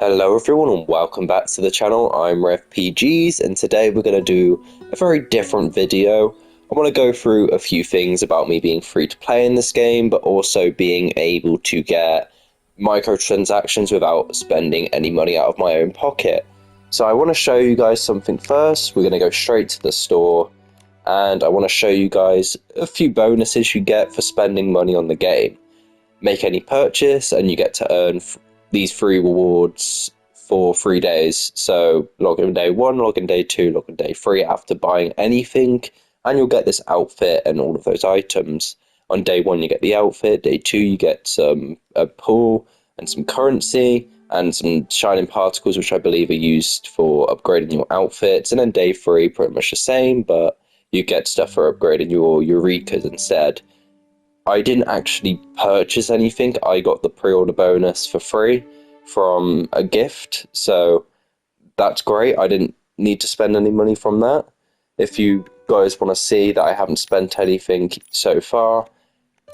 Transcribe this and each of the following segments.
Hello everyone and welcome back to the channel. I'm RevPGs and today we're going to do a very different video. I want to go through a few things about me being free to play in this game, but also being able to get microtransactions without spending any money out of my own pocket. So I want to show you guys something first. We're going to go straight to the store and I want to show you guys a few bonuses you get for spending money on the game. Make any purchase and you get to earn these free rewards for 3 days. So log in day 1, log in day 2, log in day 3 after buying anything, and you'll get this outfit and all of those items. On day 1 you get the outfit, day 2 you get a pool and some currency and some shining particles, which I believe are used for upgrading your outfits, and then day 3 pretty much the same, but you get stuff for upgrading your Eurekas instead. I didn't actually purchase anything. I got the pre-order bonus for free from a gift, so that's great. I didn't need to spend any money from that. If you guys want to see that I haven't spent anything so far,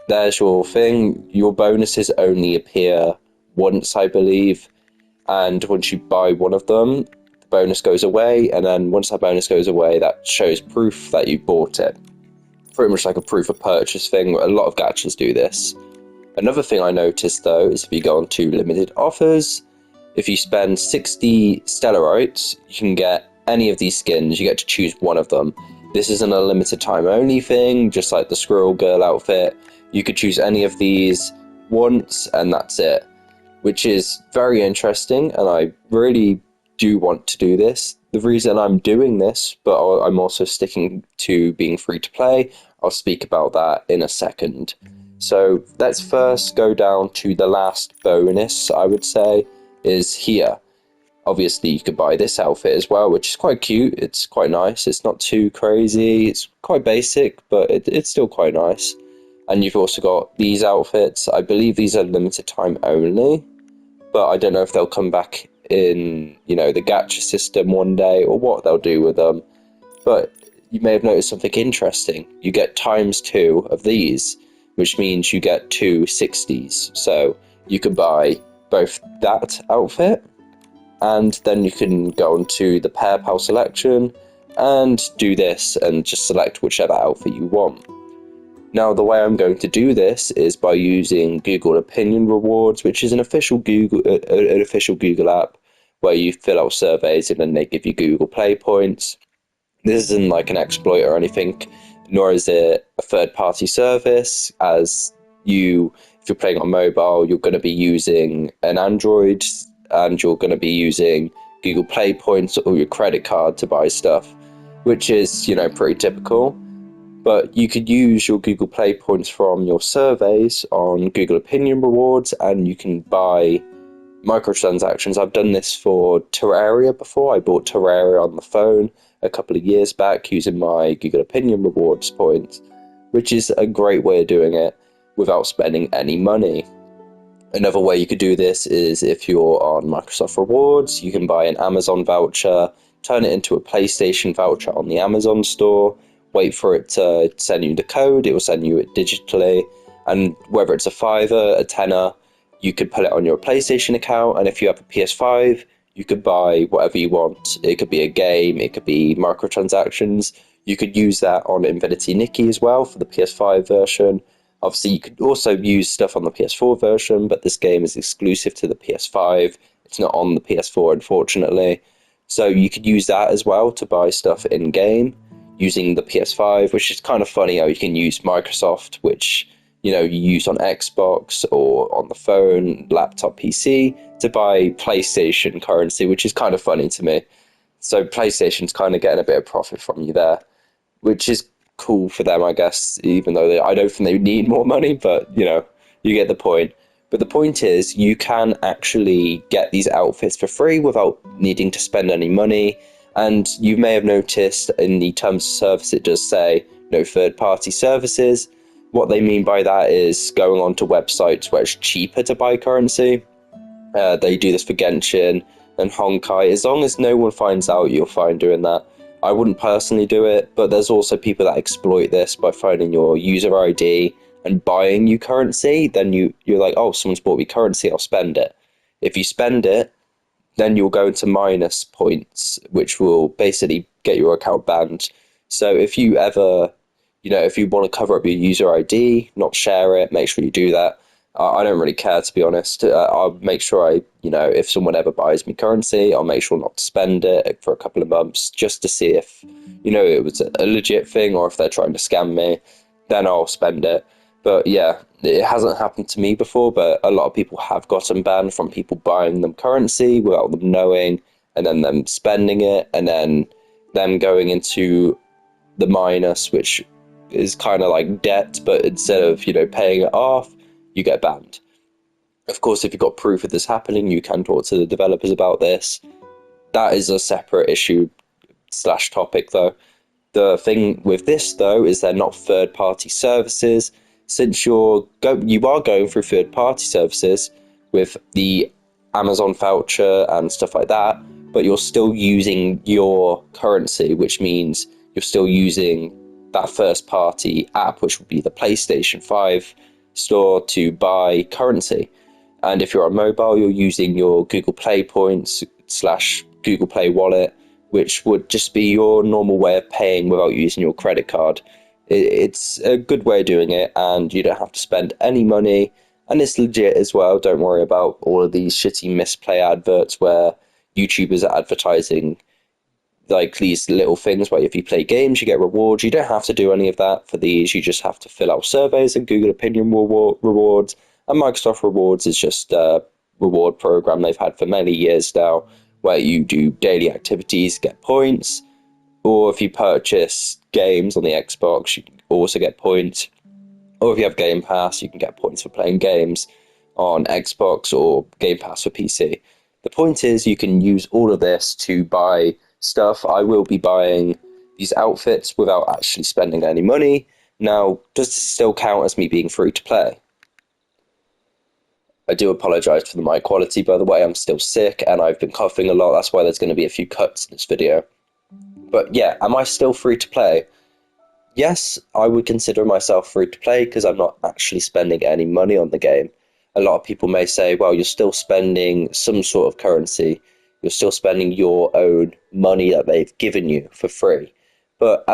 there's your thing. Your bonuses only appear once, I believe, and once you buy one of them, the bonus goes away, and then once that bonus goes away, that shows proof that you bought it. Pretty much like a proof of purchase thing. A lot of gachas do this. Another thing I noticed though is if you go on to limited offers, if you spend 60 stellarites, you can get any of these skins. You get to choose one of them. This isn't a limited time only thing, just like the Squirrel Girl outfit. You could choose any of these once and that's it, which is very interesting, and I really do want to do this. The reason I'm doing this, but I'm also sticking to being free to play, I'll speak about that in a second. So let's first go down to the last bonus, I would say, is here. Obviously you could buy this outfit as well, which is quite cute. It's quite nice. It's not too crazy. It's quite basic, but it's still quite nice. And you've also got these outfits. I believe these are limited time only, but I don't know if they'll come back in, the gacha system one day or what they'll do with them. But you may have noticed something interesting. You get ×2 of these, which means you get 2 60s. So you could buy both that outfit, and then you can go onto the pair pal selection and do this and just select whichever outfit you want. Now, the way I'm going to do this is by using Google Opinion Rewards, which is an official Google app where you fill out surveys and then they give you Google Play points. This isn't like an exploit or anything, nor is it a third-party service, as if you're playing on mobile, you're going to be using an Android and you're going to be using Google Play points or your credit card to buy stuff, which is, pretty typical. But you could use your Google Play points from your surveys on Google Opinion Rewards, and you can buy microtransactions. I've done this for Terraria before. I bought Terraria on the phone a couple of years back using my Google Opinion Rewards points, which is a great way of doing it without spending any money. Another way you could do this is if you're on Microsoft Rewards, you can buy an Amazon voucher, turn it into a PlayStation voucher on the Amazon store, wait for it to send you the code, it will send you it digitally, and whether it's a $5, a $10, you could put it on your PlayStation account, and if you have a PS5, you could buy whatever you want. It could be a game, it could be microtransactions. You could use that on infinitynikki as well for the PS5 version. Obviously, you could also use stuff on the PS4 version, but this game is exclusive to the PS5. It's not on the PS4, unfortunately. So you could use that as well to buy stuff in-game using the PS5, which is kind of funny how you can use Microsoft, which you use on Xbox or on the phone, laptop, PC, to buy PlayStation currency, which is kind of funny to me. So PlayStation's kind of getting a bit of profit from you there, which is cool for them, I guess, even though I don't think they need more money, but you get the point. But the point is, you can actually get these outfits for free without needing to spend any money. And you may have noticed in the terms of service, it does say no third-party services. What they mean by that is going on to websites where it's cheaper to buy currency. They do this for Genshin and Honkai. As long as no one finds out, you're fine doing that. I wouldn't personally do it, but there's also people that exploit this by finding your user ID and buying you currency. Then you're like, oh, someone's bought me currency, I'll spend it. If you spend it, then you'll go into minus points, which will basically get your account banned. So if you ever, if you want to cover up your user ID, not share it, make sure you do that. I don't really care, to be honest. I'll make sure if someone ever buys me currency, I'll make sure not to spend it for a couple of months just to see if, it was a legit thing or if they're trying to scam me. Then I'll spend it. But yeah, it hasn't happened to me before, but a lot of people have gotten banned from people buying them currency without them knowing, and then them spending it, and then them going into the minus, which is kind of like debt, but instead of, paying it off, you get banned. Of course, if you've got proof of this happening, you can talk to the developers about this. That is a separate issue slash topic, though. The thing with this, though, is they're not third-party services. Since you are going through third-party services with the Amazon voucher and stuff like that, but you're still using your currency, which means you're still using that first-party app, which would be the PlayStation 5 store, to buy currency. And if you're on mobile, you're using your Google Play points slash Google Play wallet, which would just be your normal way of paying without using your credit card. It's a good way of doing it, and you don't have to spend any money, and it's legit as well. Don't worry about all of these shitty misplay adverts where YouTubers are advertising like these little things where if you play games, you get rewards. You don't have to do any of that for these. You just have to fill out surveys and Google Opinion rewards. And Microsoft Rewards is just a reward program they've had for many years now, where you do daily activities, get points, or if you purchase games on the Xbox, you can also get points. Or if you have Game Pass, you can get points for playing games on Xbox or Game Pass for PC. The point is, you can use all of this to buy stuff. I will be buying these outfits without actually spending any money. Now, does this still count as me being free to play? I do apologise for the mic quality, by the way. I'm still sick and I've been coughing a lot. That's why there's going to be a few cuts in this video. But yeah, am I still free to play? Yes, I would consider myself free to play because I'm not actually spending any money on the game. A lot of people may say, well, you're still spending some sort of currency. You're still spending your own money that they've given you for free. But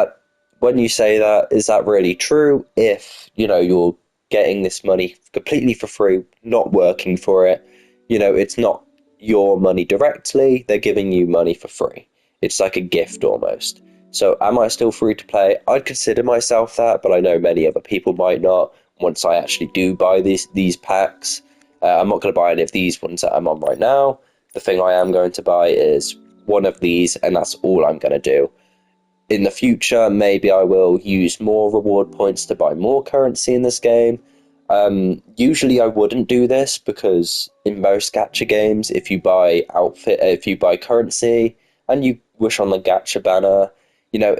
when you say that, is that really true? If, you're getting this money completely for free, not working for it, it's not your money directly. They're giving you money for free. It's like a gift almost. So am I still free to play? I'd consider myself that, but I know many other people might not. Once I actually do buy these packs, I'm not going to buy any of these ones that I'm on right now. The thing I am going to buy is one of these, and that's all I'm going to do. In the future, maybe I will use more reward points to buy more currency in this game. Usually I wouldn't do this because in most gacha games, if you buy currency and you wish on the gacha banner,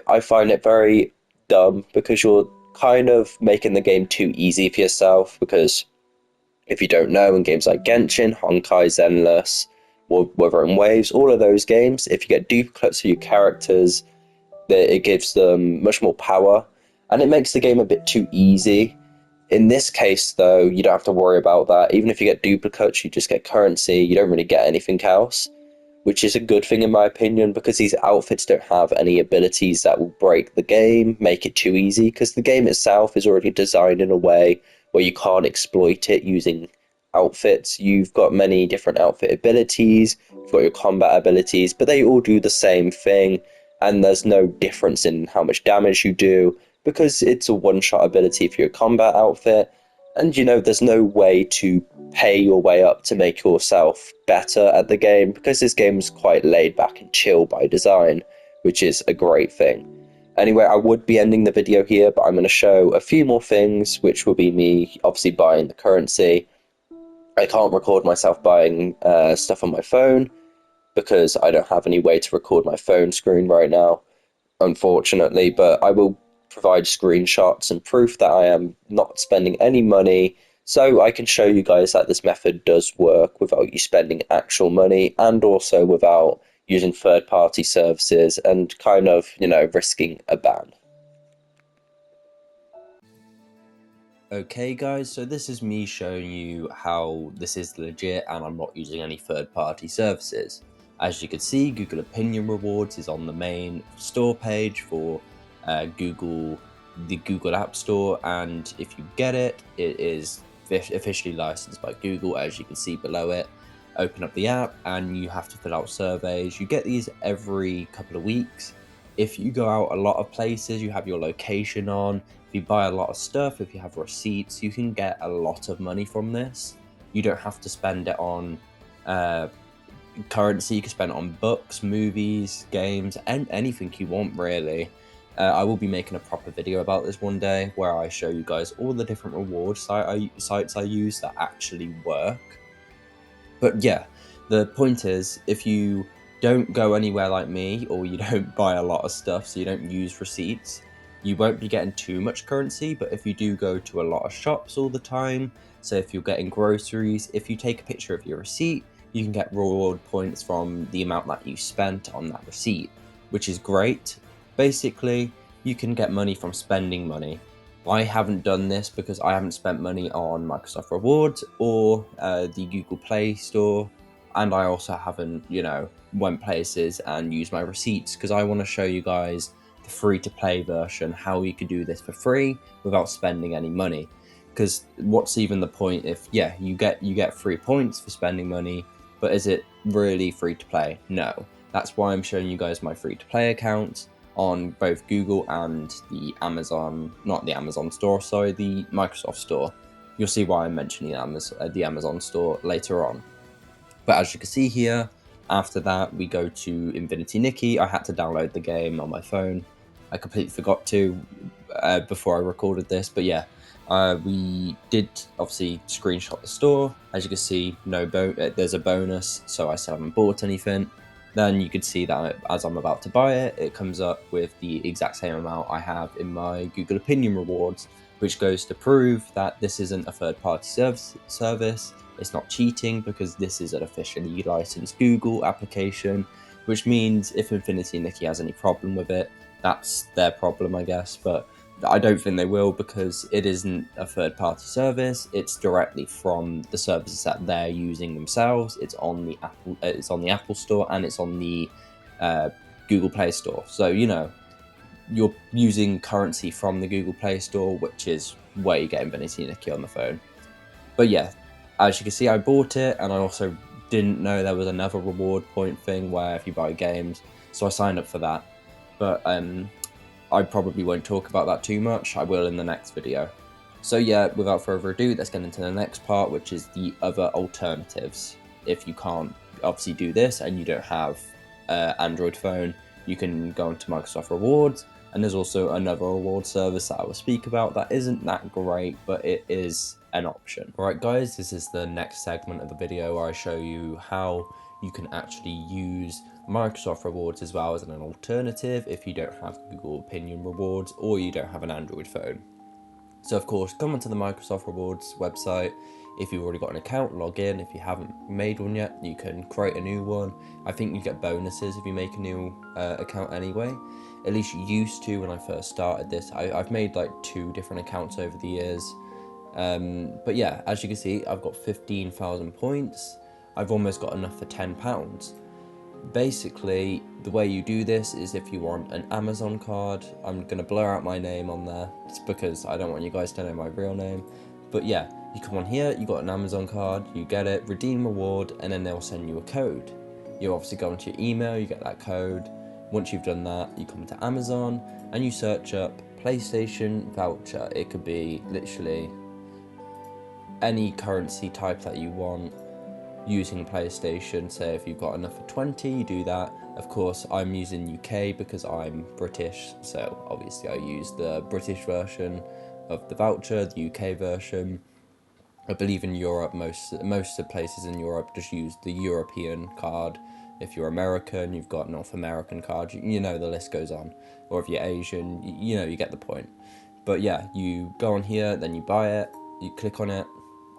I find it very dumb because you're kind of making the game too easy for yourself. Because if you don't know, in games like Genshin, Honkai, Zenless, or Wuthering Waves, all of those games, if you get duplicates of your characters, it gives them much more power, and it makes the game a bit too easy. In this case, though, you don't have to worry about that. Even if you get duplicates, you just get currency. You don't really get anything else, which is a good thing in my opinion, because these outfits don't have any abilities that will break the game, make it too easy, because the game itself is already designed in a way where you can't exploit it using outfits. You've got many different outfit abilities, you've got your combat abilities, but they all do the same thing, and there's no difference in how much damage you do, because it's a one-shot ability for your combat outfit, and there's no way to pay your way up to make yourself better at the game, because this game's quite laid back and chill by design, which is a great thing. Anyway, I would be ending the video here, but I'm going to show a few more things, which will be me obviously buying the currency. I can't record myself buying stuff on my phone, because I don't have any way to record my phone screen right now, unfortunately, but I will provide screenshots and proof that I am not spending any money, so I can show you guys that this method does work without you spending actual money, and also without using third-party services and kind of, risking a ban. Okay guys, so this is me showing you how this is legit and I'm not using any third-party services. As you can see, Google Opinion Rewards is on the main store page for Google, the Google App Store, and if you get it, it is officially licensed by Google, as you can see below it. Open up the app and you have to fill out surveys. You get these every couple of weeks. If you go out a lot of places, you have your location on. If you buy a lot of stuff, if you have receipts, you can get a lot of money from this. You don't have to spend it on currency. You can spend it on books, movies, games, and anything you want, really. I will be making a proper video about this one day where I show you guys all the different reward sites I use that actually work. But yeah, the point is, if you don't go anywhere like me, or you don't buy a lot of stuff, so you don't use receipts, you won't be getting too much currency. But if you do go to a lot of shops all the time, so if you're getting groceries, if you take a picture of your receipt, you can get reward points from the amount that you spent on that receipt, which is great. Basically, you can get money from spending money. I haven't done this because I haven't spent money on Microsoft Rewards or the Google Play Store, and I also haven't, went places and used my receipts because I want to show you guys the free-to-play version, how you can do this for free without spending any money. Because what's even the point if, you get free points for spending money, but is it really free to play? No. That's why I'm showing you guys my free to play account on both Google and the not the Amazon store, sorry, the Microsoft store. You'll see why I'm mentioning the Amazon store later on. But as you can see here, after that we go to infinitynikki. I had to download the game on my phone. I completely forgot to before I recorded this, but yeah, we did obviously screenshot the store. As you can see, there's a bonus, so I still haven't bought anything. Then you could see that as I'm about to buy it, it comes up with the exact same amount I have in my Google Opinion Rewards, which goes to prove that this isn't a third-party service. It's not cheating because this is an officially licensed Google application, which means if infinitynikki has any problem with it, that's their problem, I guess. But I don't think they will because it isn't a third-party service. It's directly from the services that they're using themselves. It's on the Apple Store and it's on the Google Play Store. So you're using currency from the Google Play Store, which is where you get infinitynikki on the phone. But yeah, as you can see, I bought it, and I also didn't know there was another reward point thing where if you buy games, so I signed up for that. But I probably won't talk about that too much. I will in the next video. So yeah, without further ado, let's get into the next part, which is the other alternatives. If you can't obviously do this and you don't have an Android phone, you can go into Microsoft Rewards, and there's also another reward service that I will speak about that isn't that great, but it is an option. Alright guys, this is the next segment of the video where I show you how you can actually use Microsoft Rewards as well as an alternative if you don't have Google Opinion Rewards or you don't have an Android phone. So of course, come onto the Microsoft Rewards website. If you've already got an account, log in. If you haven't made one yet, you can create a new one. I think you get bonuses if you make a new account anyway. At least you used to when I first started this. I've made like 2 different accounts over the years. But yeah, as you can see, I've got 15,000 points. I've almost got enough for £10. Basically, the way you do this is if you want an Amazon card. I'm going to blur out my name on there. It's because I don't want you guys to know my real name. But yeah, you come on here, you got an Amazon card, you get it, redeem reward, and then they'll send you a code. You obviously go into your email, you get that code. Once you've done that, you come into Amazon and you search up PlayStation voucher. It could be literally any currency type that you want using PlayStation. Say if you've got enough for 20, you do that. Of course, I'm using UK because I'm British, so obviously I use the British version of the voucher, the UK version. I believe in Europe, most of the places in Europe just use the European card. If you're American, you've got North American card. The list goes on. Or if you're Asian, you get the point. But yeah, you go on here, then you buy it, you click on it.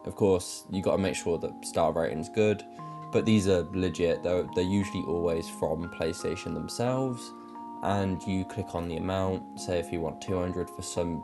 Of course, you got to make sure that star rating's good, but these are legit. They're usually always from PlayStation themselves, and you click on the amount. Say if you want 200 for some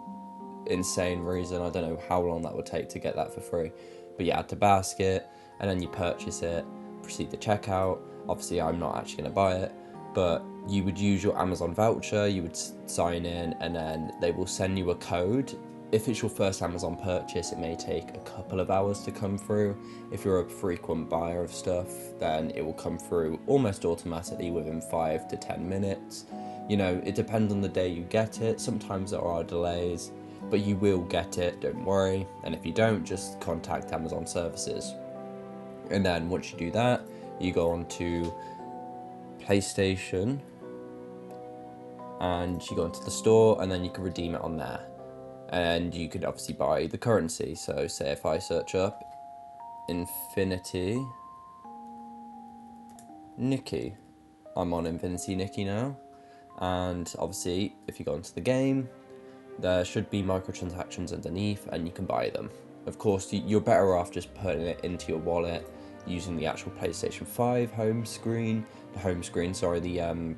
insane reason, I don't know how long that would take to get that for free, but you add to basket, and then you purchase it, proceed to checkout. Obviously, I'm not actually going to buy it, but you would use your Amazon voucher, you would sign in, and then they will send you a code. If it's your first Amazon purchase, it may take a couple of hours to come through. If you're a frequent buyer of stuff, then it will come through almost automatically within 5 to 10 minutes. You know, it depends on the day you get it. Sometimes there are delays, but you will get it, don't worry. And if you don't, just contact Amazon services. And then once you do that, you go on to PlayStation and you go into the store, and then you can redeem it on there. And you could obviously buy the currency. So say if I search up infinitynikki, I'm on infinitynikki now, and obviously if you go into the game, there should be microtransactions underneath and you can buy them. Of course, you're better off just putting it into your wallet using the actual PlayStation 5 the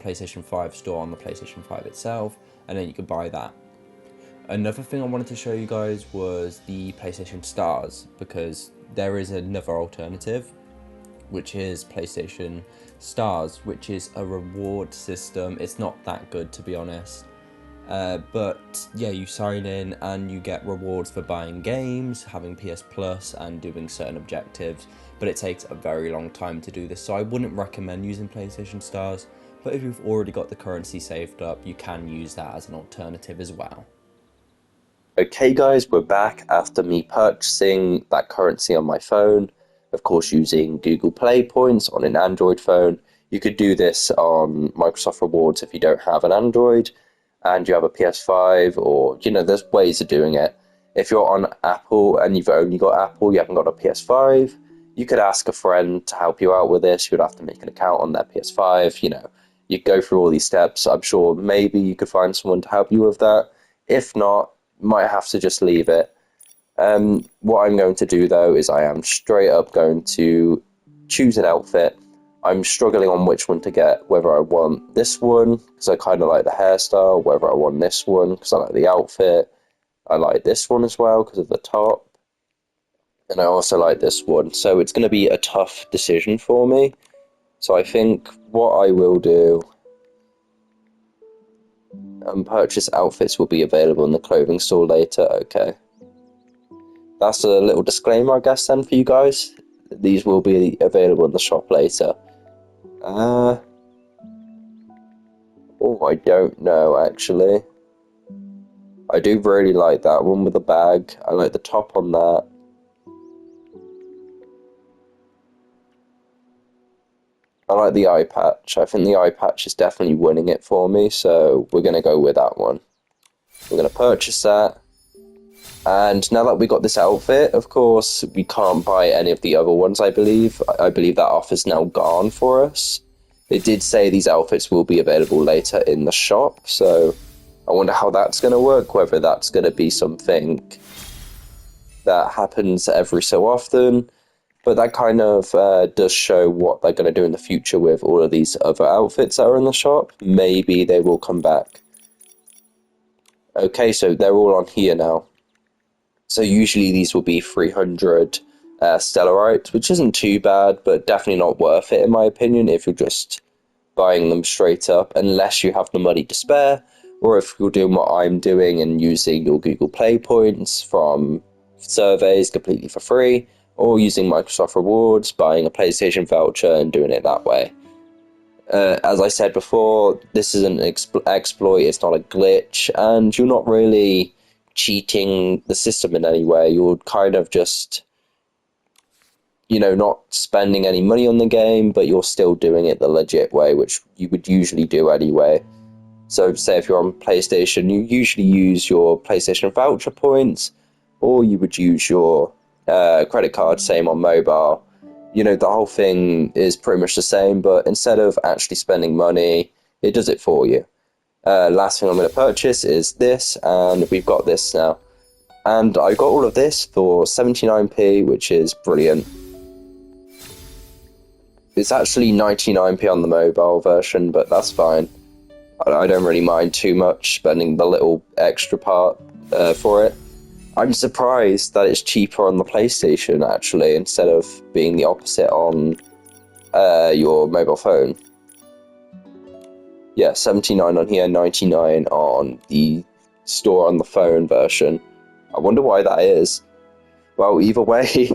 PlayStation 5 store on the PlayStation 5 itself, and then you can buy that. Another thing I wanted to show you guys was the PlayStation Stars, because there is another alternative, which is PlayStation Stars, which is a reward system. It's not that good, to be honest. But yeah, you sign in and you get rewards for buying games, having PS Plus, and doing certain objectives, but it takes a very long time to do this, so I wouldn't recommend using PlayStation Stars. But if you've already got the currency saved up, you can use that as an alternative as well. Okay guys, we're back after me purchasing that currency on my phone, of course using Google Play points on an Android phone. You could do this on Microsoft Rewards if you don't have an Android and you have a PS5, or, you know, there's ways of doing it. If you're on Apple and you've only got Apple, you haven't got a PS5, you could ask a friend to help you out with this. You would have to make an account on their PS5, you know, you go through all these steps. I'm sure maybe you could find someone to help you with that. If not, you might have to just leave it. What I'm going to do though is I am straight up going to choose an outfit. I'm struggling on which one to get, whether I want this one because I kind of like the hairstyle, whether I want this one because I like the outfit. I like this one as well because of the top, and I also like this one. So it's going to be a tough decision for me. So I think what I will do, purchase outfits will be available in the clothing store later. Okay. That's a little disclaimer, I guess, then for you guys. These will be available in the shop later. Oh, I don't know, actually. I do really like that one with the bag. I like the top on that. I like the eye patch. I think the eye patch is definitely winning it for me, so we're going to go with that one. We're going to purchase that. And now that we got this outfit, of course, we can't buy any of the other ones, I believe. I believe that offer's now gone for us. It did say these outfits will be available later in the shop, so I wonder how that's going to work, whether that's going to be something that happens every so often. But that kind of does show what they're going to do in the future with all of these other outfits that are in the shop. Maybe they will come back. Okay, so they're all on here now. So usually these will be 300 stellarites, which isn't too bad, but definitely not worth it in my opinion if you're just buying them straight up, unless you have the money to spare, or if you're doing what I'm doing and using your Google Play points from surveys completely for free, or using Microsoft Rewards, buying a PlayStation voucher and doing it that way. As I said before, this is an exploit, it's not a glitch, and you're not really cheating the system in any way. You're kind of just, you know, not spending any money on the game, but you're still doing it the legit way, which you would usually do anyway. So say if you're on PlayStation, you usually use your PlayStation voucher points, or you would use your credit card, same on mobile. You know, the whole thing is pretty much the same, but instead of actually spending money, it does it for you. Last thing I'm going to purchase is this, and we've got this now. And I got all of this for 79p, which is brilliant. It's actually 99p on the mobile version, but that's fine. I don't really mind too much spending the little extra part for it. I'm surprised that it's cheaper on the PlayStation, actually, instead of being the opposite on your mobile phone. Yeah, 79 on here, 99 on the store on the phone version. I wonder why that is. Well, either way,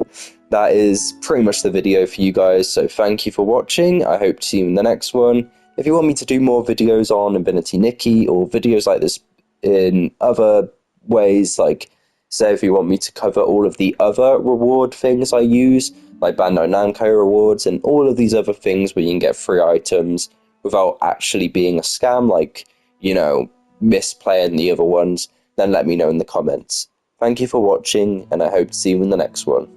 that is pretty much the video for you guys, so thank you for watching. I hope to see you in the next one. If you want me to do more videos on Infinity Nikki or videos like this in other ways, like say if you want me to cover all of the other reward things I use, like Bandai Namco rewards and all of these other things where you can get free items without actually being a scam, like, you know, misplaying the other ones, then let me know in the comments. Thank you for watching, and I hope to see you in the next one.